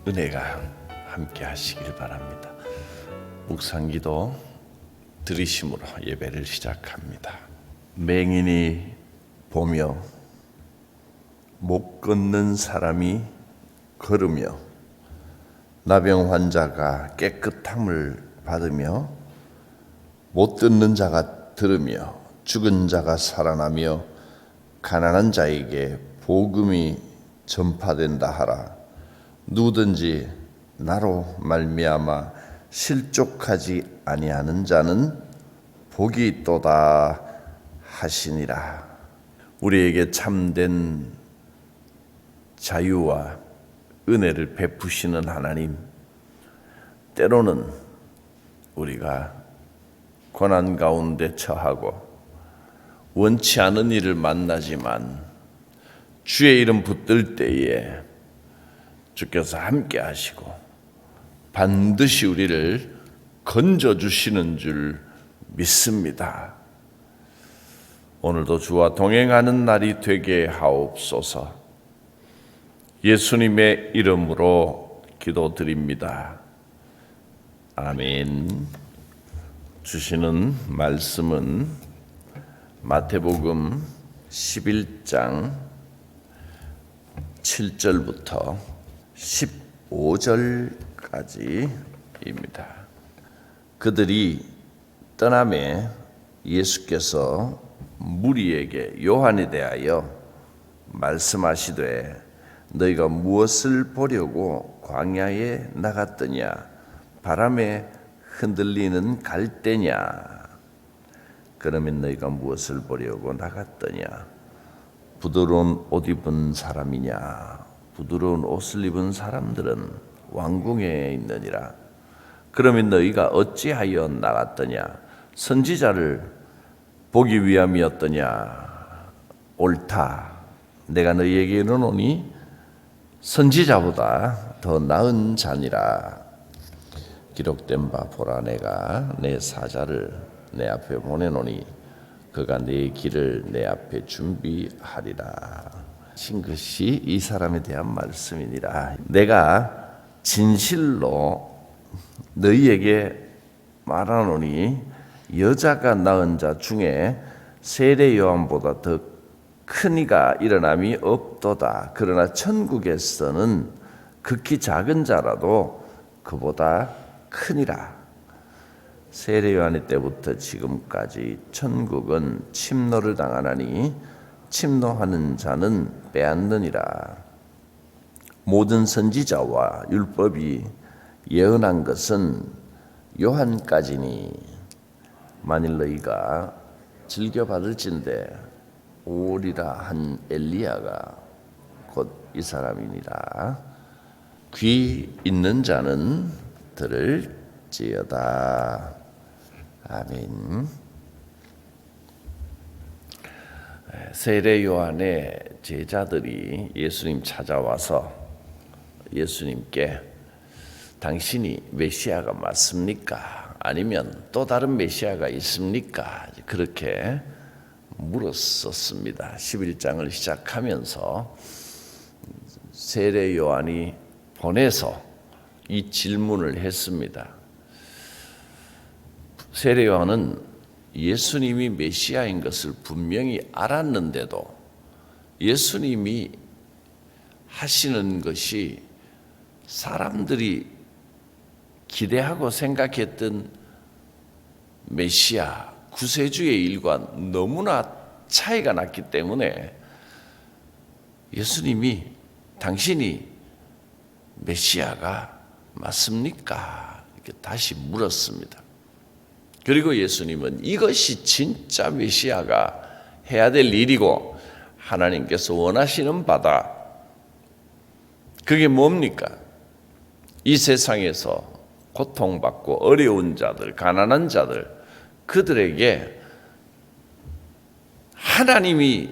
은혜가 함께 하시길 바랍니다. 묵상기도 들으심으로 예배를 시작합니다. 맹인이 보며 못 걷는 사람이 걸으며 나병 환자가 깨끗함을 받으며 못 듣는 자가 들으며 죽은 자가 살아나며 가난한 자에게 복음이 전파된다 하라. 누구든지 나로 말미암아 실족하지 아니하는 자는 복이 있도다 하시니라. 우리에게 참된 자유와 은혜를 베푸시는 하나님, 때로는 우리가 고난 가운데 처하고 원치 않은 일을 만나지만 주의 이름 붙들 때에 주께서 함께 하시고 반드시 우리를 건져주시는 줄 믿습니다. 오늘도 주와 동행하는 날이 되게 하옵소서. 예수님의 이름으로 기도드립니다. 아멘. 주시는 말씀은 마태복음 11장 7절부터 15절까지입니다. 그들이 떠남에 예수께서 무리에게 요한에 대하여 말씀하시되 너희가 무엇을 보려고 광야에 나갔더냐? 바람에 흔들리는 갈대냐? 그러면 너희가 무엇을 보려고 나갔더냐? 부드러운 옷 입은 사람이냐? 부드러운 옷을 입은 사람들은 왕궁에 있느니라. 그러면 너희가 어찌하여 나갔더냐? 선지자를 보기 위함이었더냐? 옳다. 내가 너희에게 이르노니 선지자보다 더 나은 자니라. 기록된 바 보라, 내가 내 사자를 내 앞에 보내노니 그가 네 길을 내 앞에 준비하리라. 신 것이 이 사람에 대한 말씀이니라. 내가 진실로 너희에게 말하노니 여자가 낳은 자 중에 세례 요한보다 더 큰 이가 일어남이 없도다. 그러나 천국에서는 극히 작은 자라도 그보다 크니라. 세례 요한의 때부터 지금까지 천국은 침노를 당하나니 침노하는 자는 빼앗느니라. 모든 선지자와 율법이 예언한 것은 요한까지니 만일 너희가 즐겨받을진대 오리라 한 엘리야가 곧 이 사람이니라. 귀 있는 자는 들을지어다. 아멘. 세례 요한의 제자들이 예수님 찾아와서 예수님께 당신이 메시아가 맞습니까? 아니면 또 다른 메시아가 있습니까? 그렇게 물었었습니다. 11장을 시작하면서 세례 요한이 보내서 이 질문을 했습니다. 세례 요한은 예수님이 메시아인 것을 분명히 알았는데도 예수님이 하시는 것이 사람들이 기대하고 생각했던 메시아, 구세주의 일과 너무나 차이가 났기 때문에 예수님이 당신이 메시아가 맞습니까? 이렇게 다시 물었습니다. 그리고 예수님은 이것이 진짜 메시아가 해야 될 일이고 하나님께서 원하시는 바다. 그게 뭡니까? 이 세상에서 고통받고 어려운 자들, 가난한 자들, 그들에게 하나님이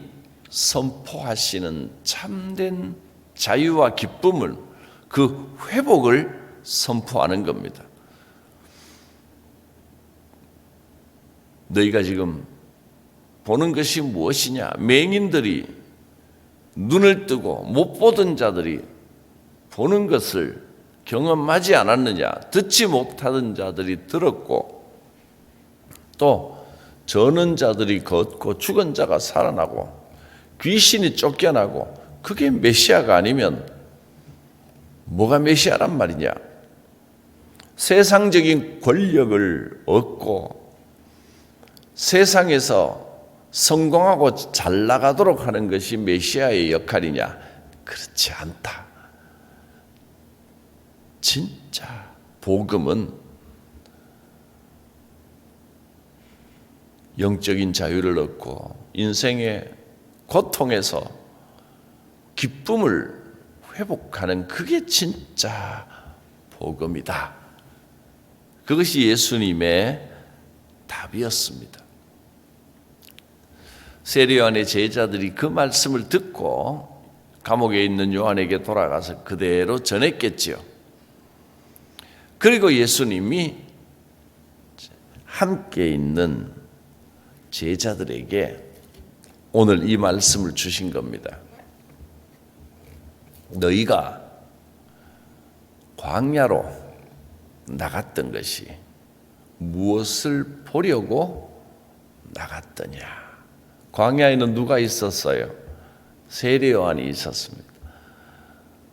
선포하시는 참된 자유와 기쁨을, 그 회복을 선포하는 겁니다. 너희가 지금 보는 것이 무엇이냐? 맹인들이 눈을 뜨고 못 보던 자들이 보는 것을 경험하지 않았느냐? 듣지 못하던 자들이 들었고 또 저는 자들이 걷고 죽은 자가 살아나고 귀신이 쫓겨나고 그게 메시아가 아니면 뭐가 메시아란 말이냐? 세상적인 권력을 얻고 세상에서 성공하고 잘 나가도록 하는 것이 메시아의 역할이냐? 그렇지 않다. 진짜 복음은 영적인 자유를 얻고 인생의 고통에서 기쁨을 회복하는 그게 진짜 복음이다. 그것이 예수님의 답이었습니다. 세례 요한의 제자들이 그 말씀을 듣고 감옥에 있는 요한에게 돌아가서 그대로 전했겠지요. 그리고 예수님이 함께 있는 제자들에게 오늘 이 말씀을 주신 겁니다. 너희가 광야로 나갔던 것이 무엇을 보려고 나갔더냐? 광야에는 누가 있었어요? 세례 요한이 있었습니다.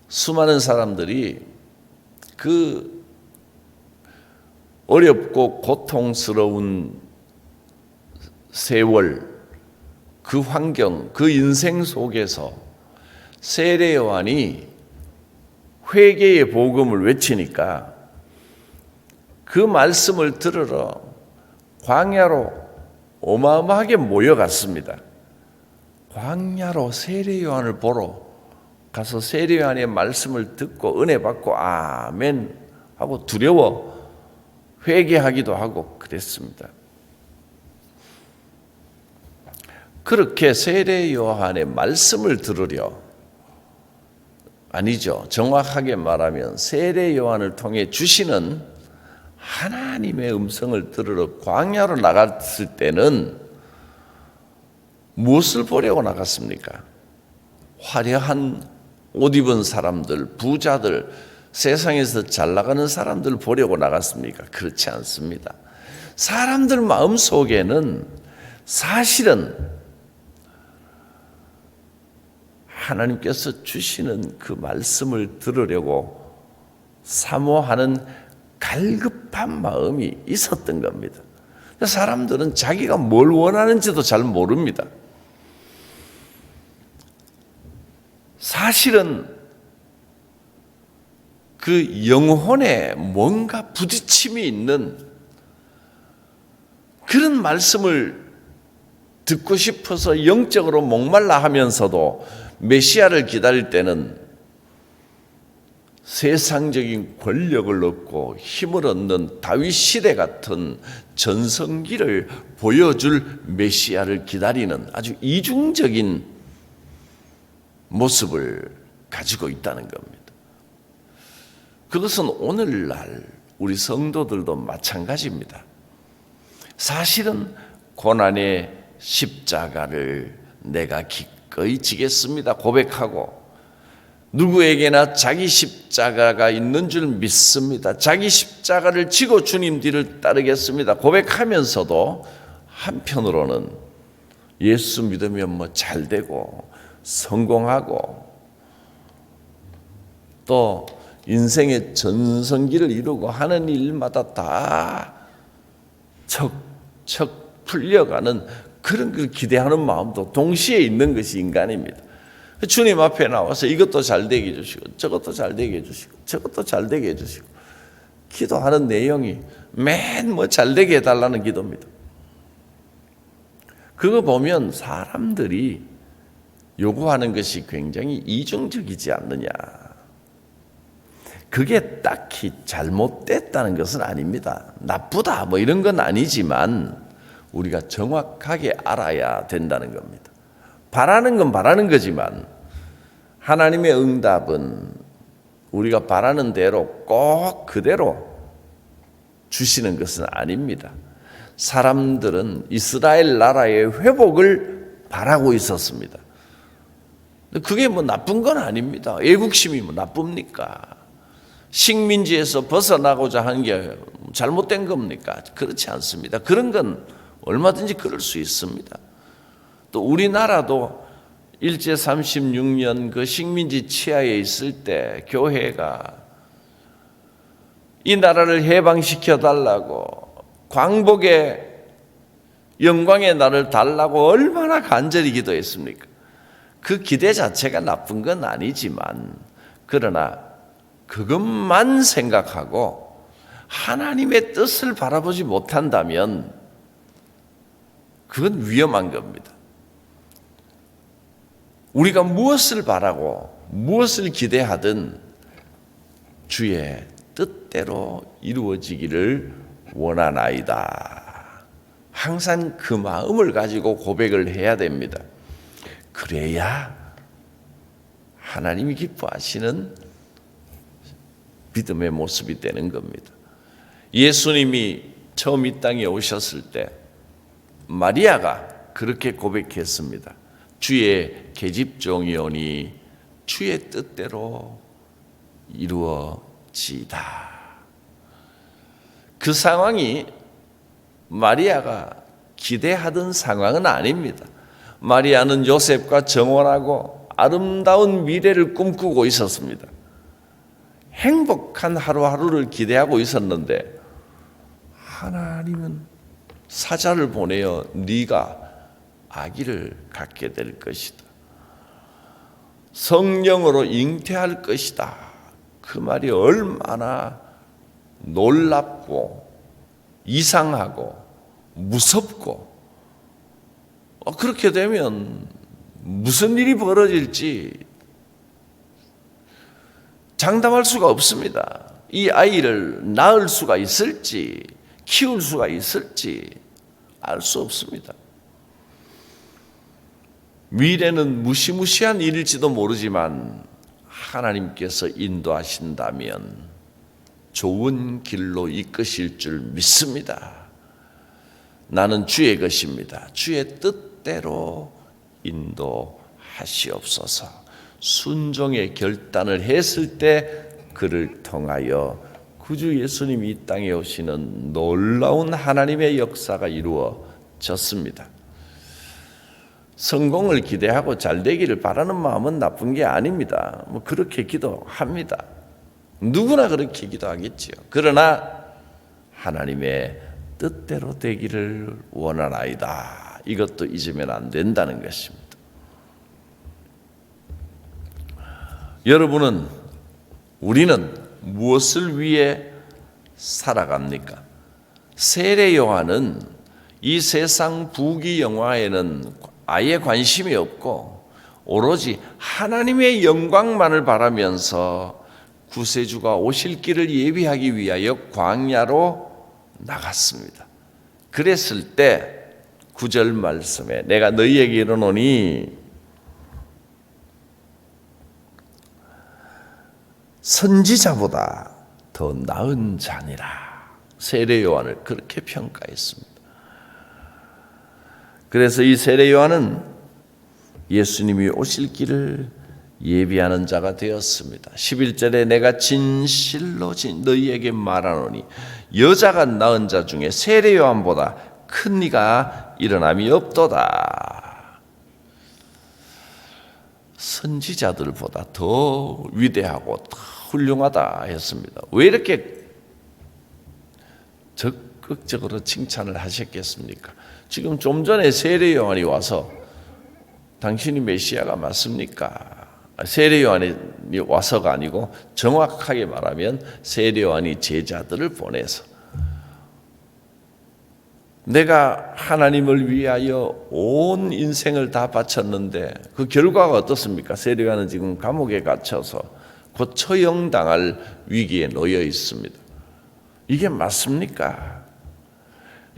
수많은 사람들이 그 어렵고 고통스러운 세월, 그 환경, 그 인생 속에서 세례 요한이 회개의 복음을 외치니까 그 말씀을 들으러 광야로 어마어마하게 모여갔습니다. 광야로 세례 요한을 보러 가서 세례 요한의 말씀을 듣고 은혜 받고 아멘 하고 두려워 회개하기도 하고 그랬습니다. 그렇게 세례 요한의 말씀을 들으려, 아니죠, 정확하게 말하면 세례 요한을 통해 주시는 하나님의 음성을 들으러 광야로 나갔을 때는 무엇을 보려고 나갔습니까? 화려한 옷 입은 사람들, 부자들, 세상에서 잘 나가는 사람들 보려고 나갔습니까? 그렇지 않습니다. 사람들 마음속에는 사실은 하나님께서 주시는 그 말씀을 들으려고 사모하는 갈급한 마음이 있었던 겁니다. 사람들은 자기가 뭘 원하는지도 잘 모릅니다. 사실은 그 영혼에 뭔가 부딪힘이 있는 그런 말씀을 듣고 싶어서 영적으로 목말라 하면서도 메시아를 기다릴 때는 세상적인 권력을 얻고 힘을 얻는 다윗 시대 같은 전성기를 보여줄 메시아를 기다리는 아주 이중적인 모습을 가지고 있다는 겁니다. 그것은 오늘날 우리 성도들도 마찬가지입니다. 사실은 고난의 십자가를 내가 기꺼이 지겠습니다 고백하고, 누구에게나 자기 십자가가 있는 줄 믿습니다, 자기 십자가를 지고 주님 뒤를 따르겠습니다 고백하면서도 한편으로는 예수 믿으면 뭐 잘되고 성공하고 또 인생의 전성기를 이루고 하는 일마다 다 척척 풀려가는 그런 걸 기대하는 마음도 동시에 있는 것이 인간입니다. 주님 앞에 나와서 이것도 잘되게 해주시고 저것도 잘되게 해주시고 저것도 잘되게 해주시고 기도하는 내용이 맨 뭐 잘되게 해달라는 기도입니다. 그거 보면 사람들이 요구하는 것이 굉장히 이중적이지 않느냐. 그게 딱히 잘못됐다는 것은 아닙니다. 나쁘다 뭐 이런 건 아니지만 우리가 정확하게 알아야 된다는 겁니다. 바라는 건 바라는 거지만 하나님의 응답은 우리가 바라는 대로 꼭 그대로 주시는 것은 아닙니다. 사람들은 이스라엘 나라의 회복을 바라고 있었습니다. 그게 뭐 나쁜 건 아닙니다. 애국심이 뭐 나쁩니까? 식민지에서 벗어나고자 하는 게 잘못된 겁니까? 그렇지 않습니다. 그런 건 얼마든지 그럴 수 있습니다. 또 우리나라도 일제 36년 그 식민지 치하에 있을 때 교회가 이 나라를 해방시켜 달라고, 광복의 영광의 날을 달라고 얼마나 간절히 기도했습니까? 그 기대 자체가 나쁜 건 아니지만, 그러나 그것만 생각하고 하나님의 뜻을 바라보지 못한다면 그건 위험한 겁니다. 우리가 무엇을 바라고 무엇을 기대하든 주의 뜻대로 이루어지기를 원하나이다. 항상 그 마음을 가지고 고백을 해야 됩니다. 그래야 하나님이 기뻐하시는 믿음의 모습이 되는 겁니다. 예수님이 처음 이 땅에 오셨을 때 마리아가 그렇게 고백했습니다. 주의 계집종이오니 주의 뜻대로 이루어지이다. 그 상황이 마리아가 기대하던 상황은 아닙니다. 마리아는 요셉과 정혼하고 아름다운 미래를 꿈꾸고 있었습니다. 행복한 하루하루를 기대하고 있었는데 하나님은 사자를 보내어 네가 아기를 갖게 될 것이다. 성령으로 잉태할 것이다. 그 말이 얼마나 놀랍고 이상하고 무섭고, 그렇게 되면 무슨 일이 벌어질지 장담할 수가 없습니다. 이 아이를 낳을 수가 있을지 키울 수가 있을지 알 수 없습니다. 미래는 무시무시한 일일지도 모르지만 하나님께서 인도하신다면 좋은 길로 이끄실 줄 믿습니다. 나는 주의 것입니다. 주의 뜻대로 인도하시옵소서. 순종의 결단을 했을 때 그를 통하여 구주 예수님이 이 땅에 오시는 놀라운 하나님의 역사가 이루어졌습니다. 성공을 기대하고 잘 되기를 바라는 마음은 나쁜 게 아닙니다. 그렇게 기도합니다. 누구나 그렇게 기도하겠지요. 그러나 하나님의 뜻대로 되기를 원하나이다. 이것도 잊으면 안 된다는 것입니다. 우리는 무엇을 위해 살아갑니까? 세례 요한은 이 세상 부귀 영화에는 아예 관심이 없고 오로지 하나님의 영광만을 바라면서 구세주가 오실 길을 예비하기 위하여 광야로 나갔습니다. 그랬을 때 9절 말씀에 내가 너희에게 이르노니 선지자보다 더 나은 자니라. 세례 요한을 그렇게 평가했습니다. 그래서 이 세례 요한은 예수님이 오실 길을 예비하는 자가 되었습니다. 11절에 내가 진실로 너희에게 말하노니 여자가 낳은 자 중에 세례 요한보다 큰 이가 일어남이 없도다. 선지자들보다 더 위대하고 더 훌륭하다 했습니다. 왜 이렇게 적극적으로 칭찬을 하셨겠습니까? 지금 좀 전에 세례 요한이 와서 당신이 메시아가 맞습니까? 세례 요한이 와서가 아니고 정확하게 말하면 세례 요한이 제자들을 보내서 내가 하나님을 위하여 온 인생을 다 바쳤는데 그 결과가 어떻습니까? 세례 요한은 지금 감옥에 갇혀서 곧 처형당할 위기에 놓여 있습니다. 이게 맞습니까?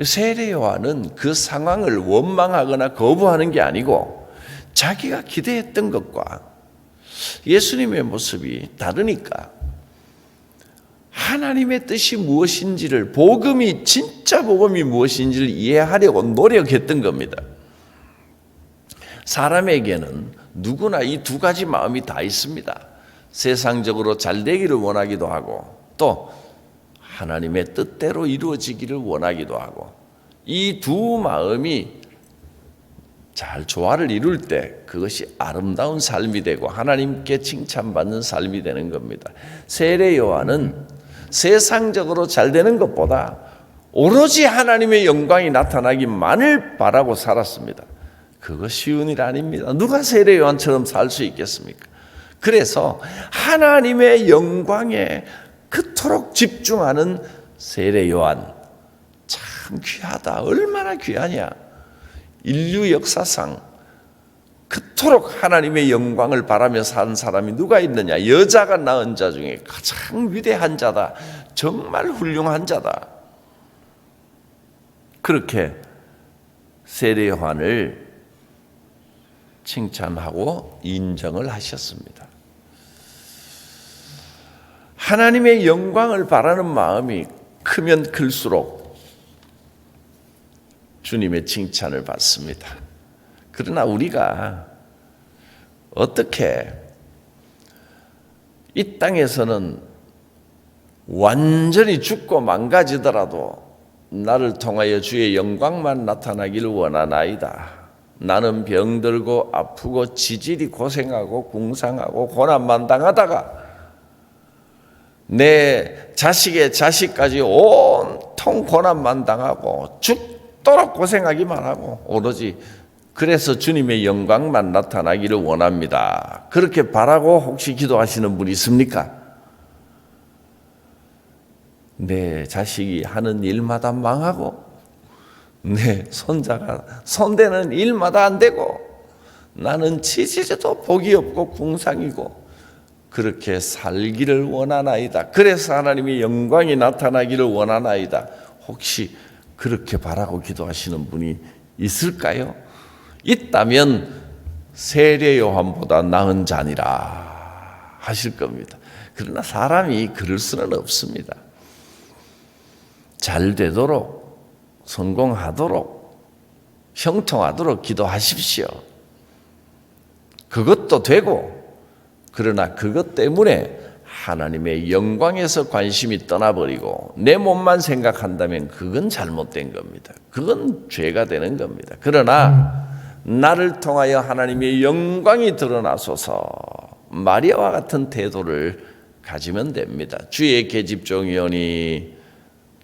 세례 요한은 그 상황을 원망하거나 거부하는 게 아니고 자기가 기대했던 것과 예수님의 모습이 다르니까 하나님의 뜻이 무엇인지를, 복음이 진짜 복음이 무엇인지를 이해하려고 노력했던 겁니다. 사람에게는 누구나 이 두 가지 마음이 다 있습니다. 세상적으로 잘 되기를 원하기도 하고 또 하나님의 뜻대로 이루어지기를 원하기도 하고 이 두 마음이 잘 조화를 이룰 때 그것이 아름다운 삶이 되고 하나님께 칭찬받는 삶이 되는 겁니다. 세례 요한은 세상적으로 잘 되는 것보다 오로지 하나님의 영광이 나타나기만을 바라고 살았습니다. 그거 쉬운 일 아닙니다. 누가 세례 요한처럼 살 수 있겠습니까? 그래서 하나님의 영광에 그토록 집중하는 세례 요한 참 귀하다. 얼마나 귀하냐. 인류 역사상 그토록 하나님의 영광을 바라며 산 사람이 누가 있느냐. 여자가 낳은 자 중에 가장 위대한 자다. 정말 훌륭한 자다. 그렇게 세례 요한을 칭찬하고 인정을 하셨습니다. 하나님의 영광을 바라는 마음이 크면 클수록 주님의 칭찬을 받습니다. 그러나 우리가 어떻게 이 땅에서는 완전히 죽고 망가지더라도 나를 통하여 주의 영광만 나타나기를 원하나이다. 나는 병들고 아프고 지질이 고생하고 궁상하고 고난만 당하다가 내 자식의 자식까지 온통 고난만 당하고 죽도록 고생하기만 하고 오로지 그래서 주님의 영광만 나타나기를 원합니다. 그렇게 바라고 혹시 기도하시는 분이 있습니까? 내 자식이 하는 일마다 망하고 내 손자가 손대는 일마다 안 되고 나는 치질에도 복이 없고 궁상이고 그렇게 살기를 원하나이다. 그래서 하나님의 영광이 나타나기를 원하나이다. 혹시 그렇게 바라고 기도하시는 분이 있을까요? 있다면 세례 요한보다 나은 자니라 하실 겁니다. 그러나 사람이 그럴 수는 없습니다. 잘 되도록 성공하도록 형통하도록 기도하십시오. 그것도 되고 그러나 그것 때문에 하나님의 영광에서 관심이 떠나버리고 내 몸만 생각한다면 그건 잘못된 겁니다. 그건 죄가 되는 겁니다. 그러나 나를 통하여 하나님의 영광이 드러나소서 마리아와 같은 태도를 가지면 됩니다. 주의 계집종이오니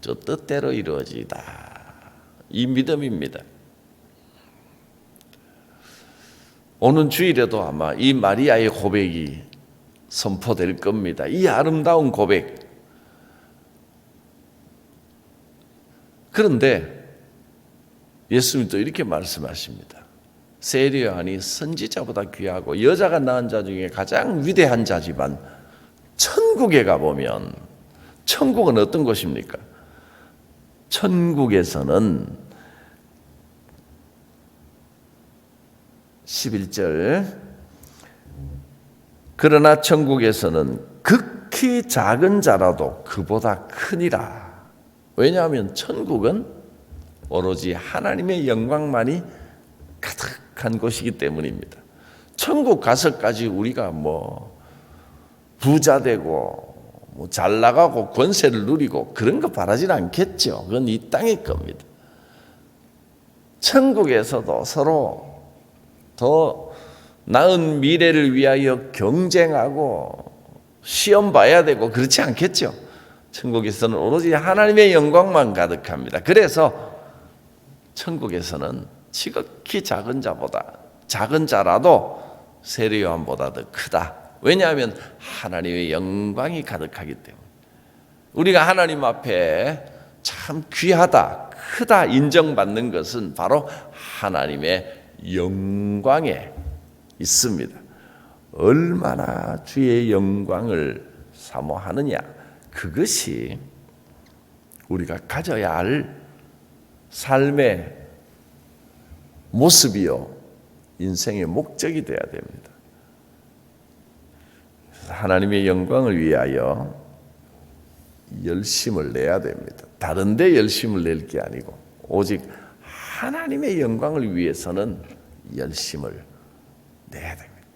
저 뜻대로 이루어지다. 이 믿음입니다. 오는 주일에도 아마 이 마리아의 고백이 선포될 겁니다. 이 아름다운 고백. 그런데 예수님도 이렇게 말씀하십니다. 세례 요한이 선지자보다 귀하고 여자가 낳은 자 중에 가장 위대한 자지만 천국에 가보면 천국은 어떤 곳입니까? 천국에서는 11절 그러나 천국에서는 극히 작은 자라도 그보다 크니라. 왜냐하면 천국은 오로지 하나님의 영광만이 가득한 곳이기 때문입니다. 천국 가서까지 우리가 부자 되고 잘 나가고 권세를 누리고 그런 거 바라지는 않겠죠. 그건 이 땅의 겁니다. 천국에서도 서로 더 나은 미래를 위하여 경쟁하고 시험 봐야 되고 그렇지 않겠죠. 천국에서는 오로지 하나님의 영광만 가득합니다. 그래서 천국에서는 지극히 작은 자라도 세례 요한보다 더 크다. 왜냐하면 하나님의 영광이 가득하기 때문에 우리가 하나님 앞에 참 귀하다, 크다 인정받는 것은 바로 하나님의 영광에 있습니다. 얼마나 주의 영광을 사모하느냐, 그것이 우리가 가져야 할 삶의 모습이요 인생의 목적이 되어야 됩니다. 하나님의 영광을 위하여 열심을 내야 됩니다. 다른 데 열심을 낼 게 아니고 오직 하나님의 영광을 위해서는 열심을 내야 됩니다.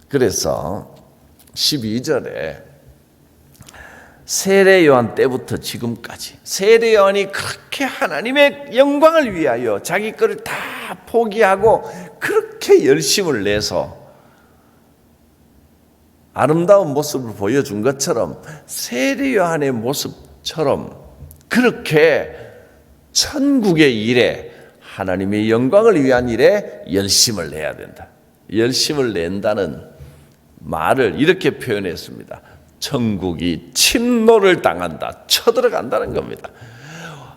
그래서 12절에 세례 요한 때부터 지금까지 세례 요한이 그렇게 하나님의 영광을 위하여 자기 것을 다 포기하고 그렇게 열심을 내서 아름다운 모습을 보여준 것처럼 세례 요한의 모습처럼 그렇게 천국의 일에 하나님의 영광을 위한 일에 열심을 내야 된다. 열심을 낸다는 말을 이렇게 표현했습니다. 천국이 침노를 당한다. 쳐들어간다는 겁니다.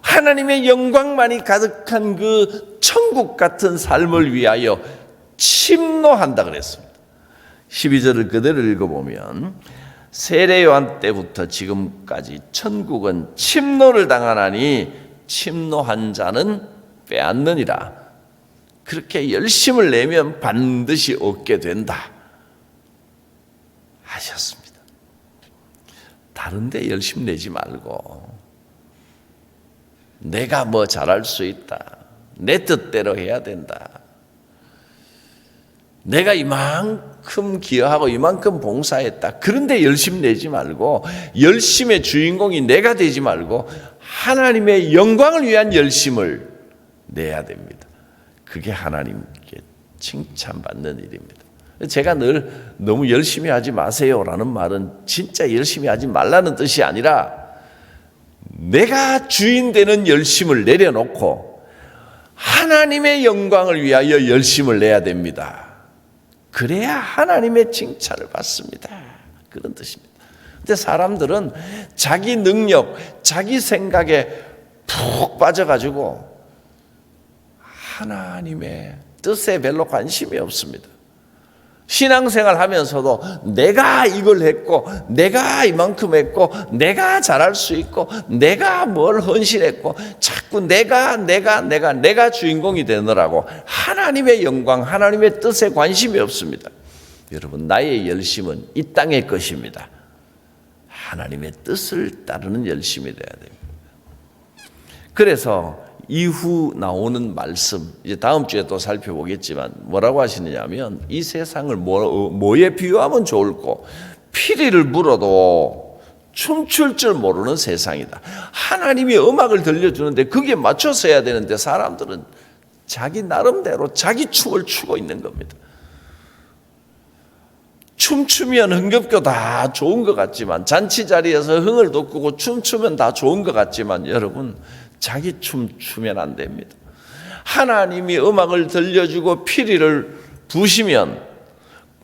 하나님의 영광만이 가득한 그 천국 같은 삶을 위하여 침노한다 그랬습니다. 12절을 그대로 읽어보면 세례 요한 때부터 지금까지 천국은 침노를 당하나니 침노한 자는 빼앗느니라. 그렇게 열심을 내면 반드시 얻게 된다 하셨습니다. 다른 데 열심 내지 말고 내가 뭐 잘할 수 있다. 내 뜻대로 해야 된다. 내가 이만큼 기여하고 이만큼 봉사했다. 그런데 열심 내지 말고 열심의 주인공이 내가 되지 말고 하나님의 영광을 위한 열심을 내야 됩니다. 그게 하나님께 칭찬받는 일입니다. 제가 늘 너무 열심히 하지 마세요라는 말은 진짜 열심히 하지 말라는 뜻이 아니라 내가 주인 되는 열심을 내려놓고 하나님의 영광을 위하여 열심을 내야 됩니다. 그래야 하나님의 칭찬을 받습니다. 그런 뜻입니다. 근데 사람들은 자기 능력, 자기 생각에 푹 빠져가지고 하나님의 뜻에 별로 관심이 없습니다. 신앙생활 하면서도 내가 이걸 했고 내가 이만큼 했고 내가 잘할 수 있고 내가 뭘 헌신했고 자꾸 내가 주인공이 되느라고 하나님의 영광, 하나님의 뜻에 관심이 없습니다. 여러분, 나의 열심은 이 땅의 것입니다. 하나님의 뜻을 따르는 열심이 돼야 됩니다. 그래서 이후 나오는 말씀, 이제 다음 주에 또 살펴보겠지만 뭐라고 하시느냐면 이 세상을 뭐에 비유하면 좋을꼬? 피리를 물어도 춤출 줄 모르는 세상이다. 하나님이 음악을 들려주는데 그게 맞춰서 해야 되는데 사람들은 자기 나름대로 자기 춤을 추고 있는 겁니다. 춤추면 흥겹고 다 좋은 것 같지만 잔치 자리에서 흥을 돋구고 춤추면 다 좋은 것 같지만 여러분 자기 춤 추면 안 됩니다. 하나님이 음악을 들려주고 피리를 부시면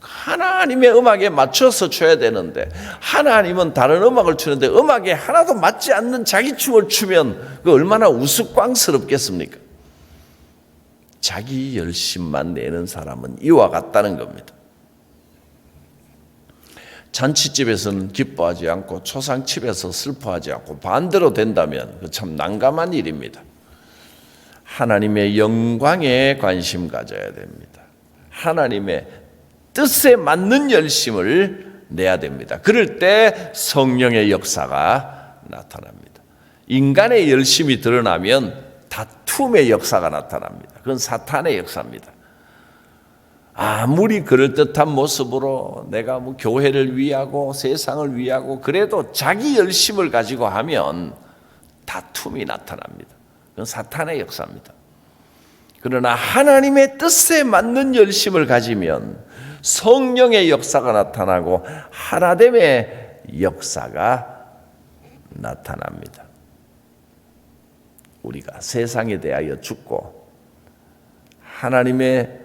하나님의 음악에 맞춰서 춰야 되는데 하나님은 다른 음악을 추는데 음악에 하나도 맞지 않는 자기 춤을 추면 그 얼마나 우스꽝스럽겠습니까? 자기 열심만 내는 사람은 이와 같다는 겁니다. 잔치집에서는 기뻐하지 않고 초상집에서 슬퍼하지 않고 반대로 된다면 참 난감한 일입니다. 하나님의 영광에 관심 가져야 됩니다. 하나님의 뜻에 맞는 열심을 내야 됩니다. 그럴 때 성령의 역사가 나타납니다. 인간의 열심이 드러나면 다툼의 역사가 나타납니다. 그건 사탄의 역사입니다. 아무리 그럴듯한 모습으로 내가 뭐 교회를 위하고 세상을 위하고 그래도 자기 열심을 가지고 하면 다툼이 나타납니다. 그건 사탄의 역사입니다. 그러나 하나님의 뜻에 맞는 열심을 가지면 성령의 역사가 나타나고 하나됨의 역사가 나타납니다. 우리가 세상에 대하여 죽고 하나님의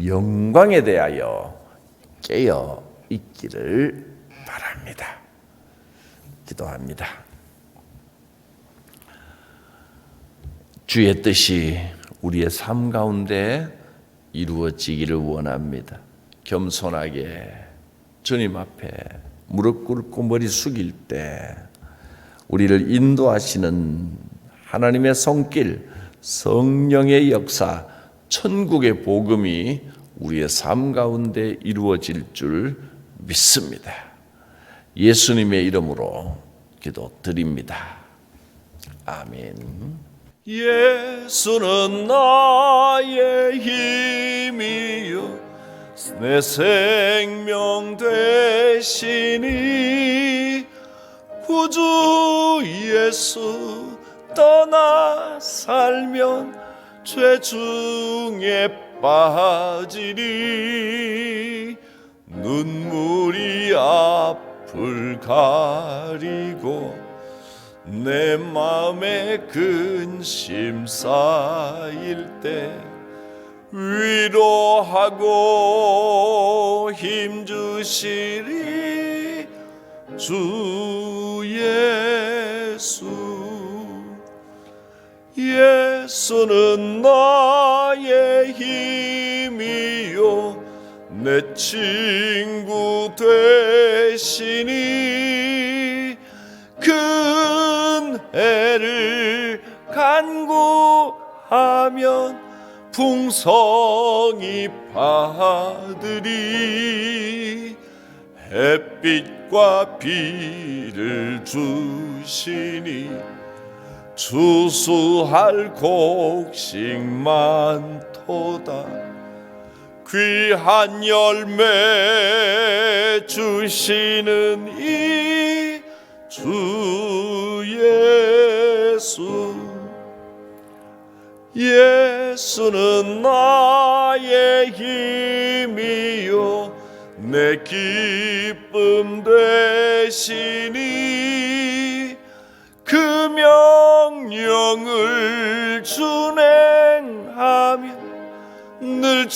영광에 대하여 깨어 있기를 바랍니다. 기도합니다. 주의 뜻이 우리의 삶 가운데 이루어지기를 원합니다. 겸손하게 주님 앞에 무릎 꿇고 머리 숙일 때 우리를 인도하시는 하나님의 손길, 성령의 역사, 천국의 복음이 우리의 삶 가운데 이루어질 줄 믿습니다. 예수님의 이름으로 기도드립니다. 아멘. 예수는 나의 힘이요 내 생명 되시니 구주 예수 떠나 살면 죄 중에 빠지니 눈물이 앞을 가리고 내 마음에 근심 쌓일 때 위로하고 힘주시리 주 예수. 예수는 나의 힘이요 내 친구 되시니 큰 해를 간구하면 풍성히 받으리. 햇빛과 비를 주시니 추수할 곡식 많도다. 귀한 열매 주시는 이 주 예수. 예수는 나의 힘이요 내 기쁨 되시니 그 명령을 준행하며 늘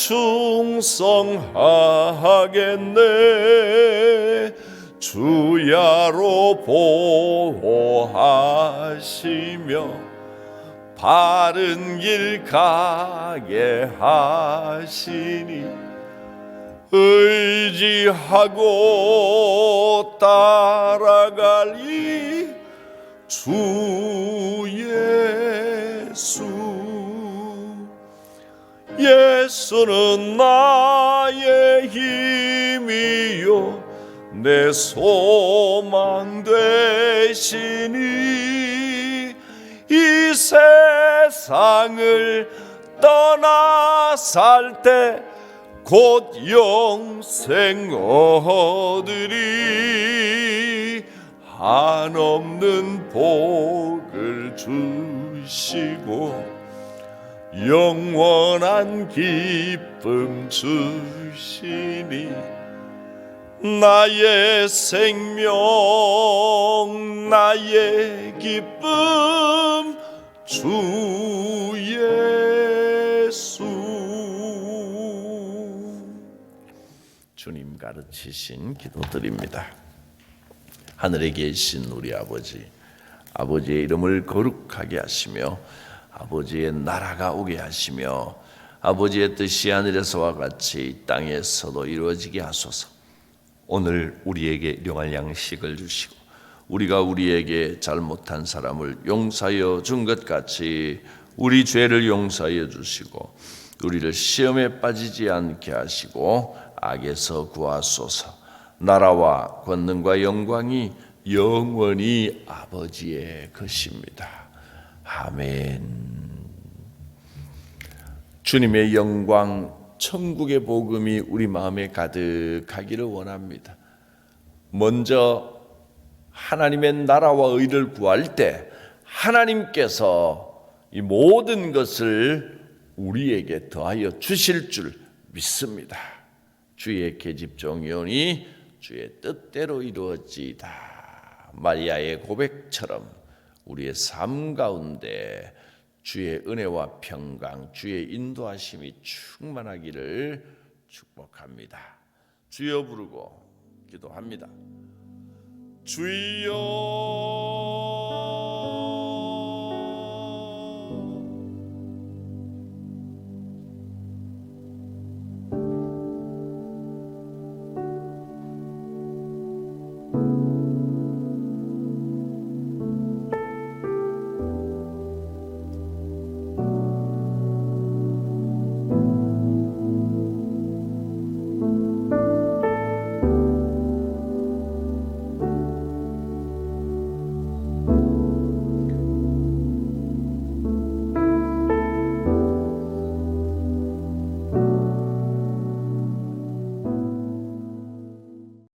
충성하겠네. 주야로 보호하시며 바른 길 가게 하시니 의지하고 따라갈 이 주 예수. 예수는 나의 힘이요 내 소망 되시니 이 세상을 떠나 살 때 곧 영생 얻으리. 한없는 복을 주시고 영원한 기쁨 주시니 나의 생명 나의 기쁨 주 예수. 주님 가르치신 기도드립니다. 하늘에 계신 우리 아버지, 아버지의 이름을 거룩하게 하시며 아버지의 나라가 오게 하시며 아버지의 뜻이 하늘에서와 같이 이 땅에서도 이루어지게 하소서. 오늘 우리에게 일용할 양식을 주시고 우리가 우리에게 잘못한 사람을 용서하여 준 것 같이 우리 죄를 용서하여 주시고 우리를 시험에 빠지지 않게 하시고 악에서 구하소서. 나라와 권능과 영광이 영원히 아버지의 것입니다. 아멘. 주님의 영광, 천국의 복음이 우리 마음에 가득하기를 원합니다. 먼저 하나님의 나라와 의를 구할 때 하나님께서 이 모든 것을 우리에게 더하여 주실 줄 믿습니다. 주의 계집종이오니 주의 뜻대로 이루어지이다. 마리아의 고백처럼 우리의 삶 가운데 주의 은혜와 평강, 주의 인도하심이 충만하기를 축복합니다. 주여 부르고 기도합니다. 주여